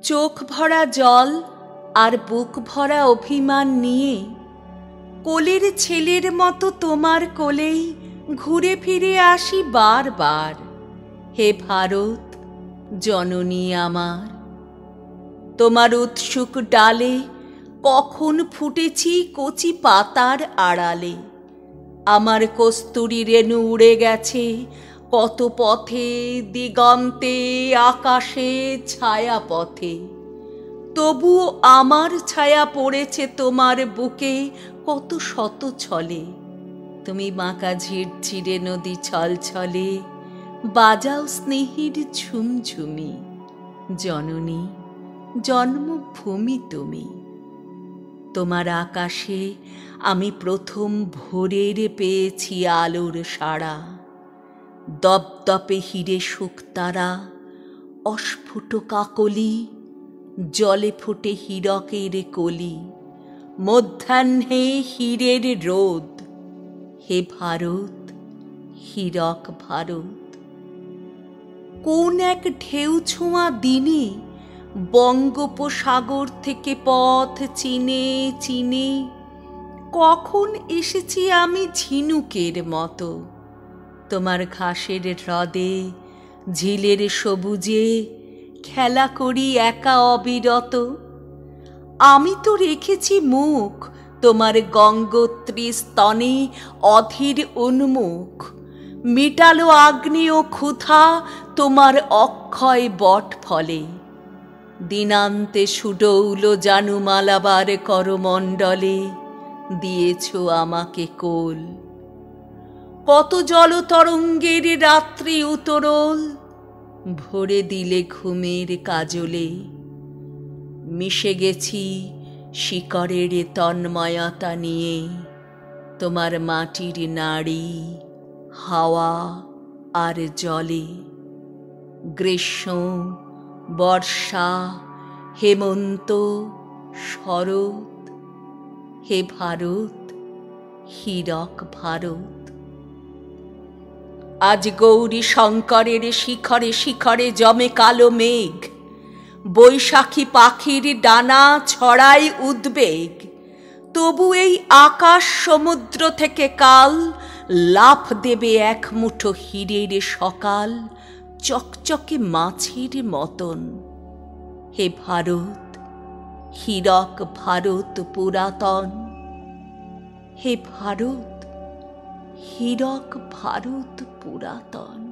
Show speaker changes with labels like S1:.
S1: চোখ ভরা জল আর বুক ভরা অভিমান নিয়ে কোলের ছেলের মতো তোমার কোলেই ঘুরে ফিরে আসি বারবার। হে ভারত জননী আমার, তোমার উৎসুক ডালে কখন ফুটেছি কচি পাতার আড়ালে। আমার কস্তুরী রেণু উড়ে গেছে কত পথে, দিগন্তে আকাশে ছায়া পথে। তবুও আমার ছায়া পড়েছে তোমার বুকে কত শত ছলে। তুমি বাঁকা ঝিরঝিরে নদী ছলছলে, বাজাও স্নেহের ঝুমঝুমি। জননী জন্মভূমি তুমি। তোমার আকাশে আমি প্রথম ভোরের পেয়েছি আলোর সাড়া। দপদপে হিরে শুকতারা, অস্ফুট কাকলি, জলে ফোটে হীরকের কলি, মধ্যাহ্নে হীরের রোদ। হে ভারত হীরক ভারত। কোন এক ঢেউ ছোঁয়া দিনে বঙ্গোপসাগর থেকে পথ চিনে চিনে কখন এসেছি আমি ঝিনুকের মতো। তোমার ঘাসের হ্রদে ঝিলের সবুজে খেলা করি একা অবিরত। আমি তো রেখেছি মুখ তোমার গঙ্গোত্রী স্তনে অধীর উন্মুখ। মিটালো আগ্নেয় ক্ষুধা তোমার অক্ষয় বট ফলে। দিনান্তে সুডৌল জানু মালাবার করমণ্ডলে দিয়েছ আমাকে কোল। কত জলতরঙ্গের রাত্রি উতরল ভরে দিলে ঘুমের কাজলে। মিশে গেছি শিকড়ের তন্ময়তা নিয়ে তোমার মাটির নাড়ি, হাওয়া আর জলে। গ্রীষ্ম, বর্ষা, হেমন্ত, শরৎ। হে ভারত হীরক ভারত। আজ গৌরী শঙ্করের শিখরে শিখরে জমে কালো মেঘ। বৈশাখী পাখির ডানা ছড়ায় উদ্বেগ। তবু এই আকাশ সমুদ্র থেকে কাল লাফ দেবে এক মুঠো হীরের সকাল, চকচকে মাছের মতন। হে ভারত হীরক ভারত পুরাতন। হে ভারত হীরক ভারত পুরাতন।